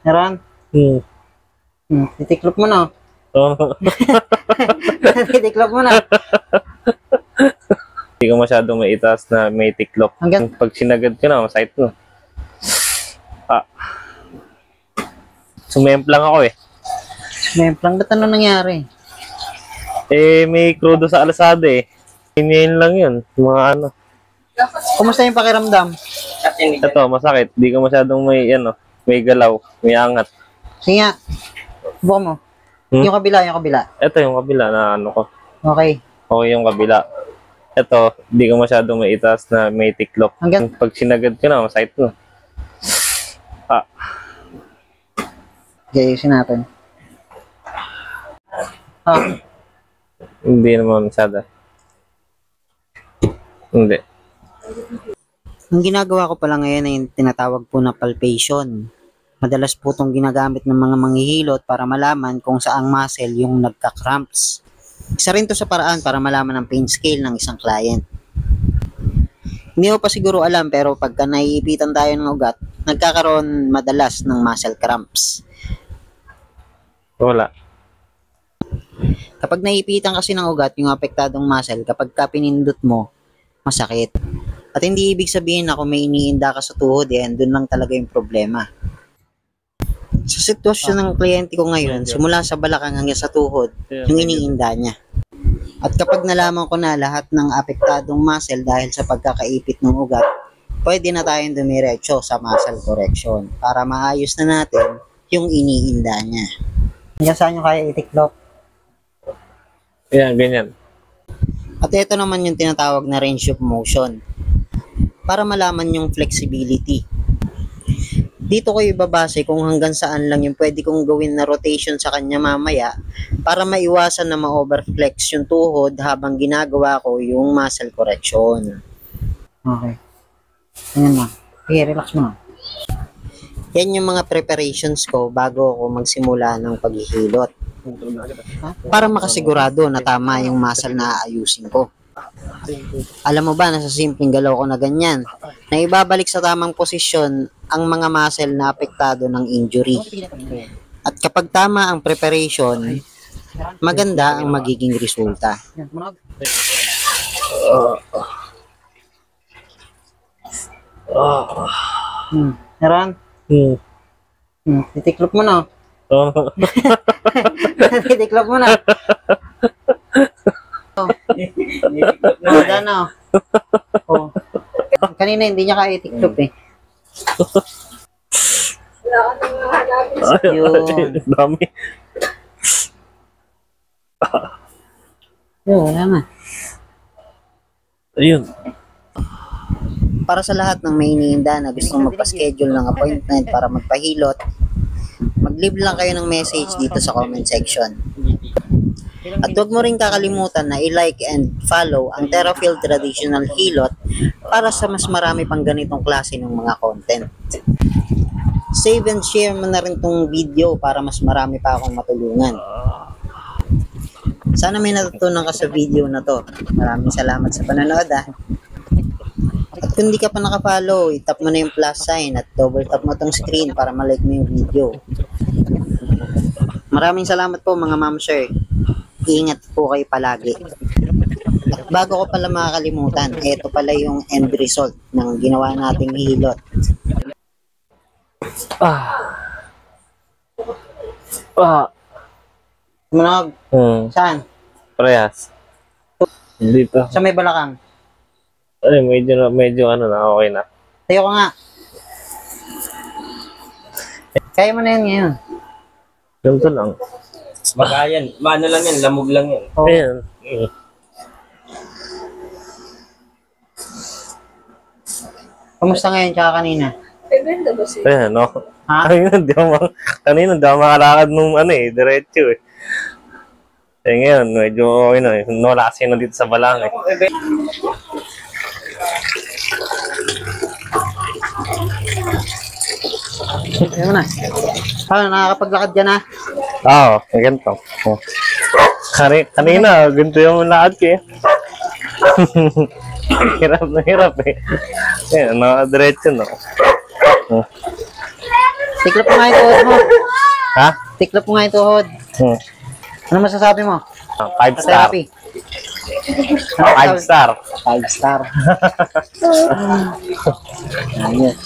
Meron? Titiklop mo na. Titiklop mo na. Hindi ko masyadong maitaas na may tiklop. Hanggang Pag sinagad ko na, masakit ko. Sumemplang ako eh. Memplang, ba't ano nangyari? May krudo sa alasada eh. Ngayon lang yun. Mga ano. Kumusta yung pakiramdam? Ito, masakit. Hindi ko masyadong may galaw, may angat. Sige nga. Buka mo. Yung kabila, yung kabila. Ito yung kabila na ano ko. Okay. Okay yung kabila. Ito, hindi ko masyadong maitaas na may tiklop. Hanggang Pag sinagad ko na, masakit ko. ayusin natin. Hindi naman masyado. Hindi. Ang ginagawa ko pala ngayon ay yung tinatawag po na palpation. Madalas po itong ginagamit ng mga manghihilot para malaman kung saang muscle yung nagka-cramps. Isa rin to sa paraan para malaman ang pain scale ng isang client. Hindi mo pa siguro alam pero pagka naiipitan tayo ng ugat, nagkakaroon madalas ng muscle cramps. Wala. Kapag naiipitan kasi ng ugat yung apektadong muscle, kapag pinindot mo, masakit. At hindi ibig sabihin na kung may iniinda ka sa tuhod, doon lang talaga yung problema. Sa sitwasyon ng kliyente ko ngayon, simula sa balakang hanggang sa tuhod, yung iniinda niya. At kapag nalaman ko na lahat ng apektadong muscle dahil sa pagkakaipit ng ugat, pwede na tayong dumiretso sa muscle correction para maayos na natin yung iniinda niya. Hanggang saan nyo kaya itiklop? Yan, ganyan. At ito naman yung tinatawag na range of motion para malaman yung flexibility. Dito ko ibabase kung hanggang saan lang yung pwede kong gawin na rotation sa kanya mamaya para maiwasan na ma-overflex yung tuhod habang ginagawa ko yung muscle correction. Okay. Ayan na. Okay, relax mo na. Yan yung mga preparations ko bago ako magsimula ng paghihilot. Para makasigurado na tama yung muscle na aayusin ko. Alam mo ba na sa simpleng galaw ko na ganyan, na ibabalik sa tamang posisyon ang mga muscle na apektado ng injury. At kapag tama ang preparation, maganda ang magiging resulta. Meron? Titiklop mo na. Titiklop mo na. Wala na. Oh. Kanina hindi niya kaya itiklop eh. Yun. Dami. Yun, wala na. Ayun. Para sa lahat ng may iniinda na gustong magpa-schedule ng appointment para magpahilot, mag-leave lang kayo ng message dito sa comment section. At huwag mo rin kakalimutan na i-like and follow ang TheraField Traditional Hilot para sa mas marami pang ganitong klase ng mga content. Save and share mo na rin tong video para mas marami pa akong matulungan. Sana may natutunan ka sa video na to. Maraming salamat sa panonood At kung di ka pa nakafollow, itap mo na yung plus sign at double tap mo tong screen para malike mo yung video. Maraming salamat po mga ma'am sir. Ingat po kayo palagi. At bago ko pala makakalimutan, ito pala yung end result ng ginawa nating hilot. Tumanog? Saan? Parehas. Dito. Sa may balakang? Ay, medyo ano na, okay na. Tayo ko nga. Kaya mo na yan ngayon. Ganito lang. Magayan. Maano lang yan, lamog lang yan. Oh. Ayan. Kamusta ngayon tsaka kanina? Ayan, no? Ha? Kanina, di ako makalakad nung diretso eh. Ngayon, medyo okay na eh. Wala kasi na dito sa balang eh. Ayan mo na. Paano, nakakapaglakad ka na? Oo, ganito. Kanina, ganito yung lakad ko eh. Hirap na hirap eh. Yan, nakadiretso no. Tiklop mo nga yung tuhod mo. Ha? Tiklop mo nga yung tuhod. Ano masasabi mo? 5 Sa star. therapy? 5 star. 5 star. Ayos.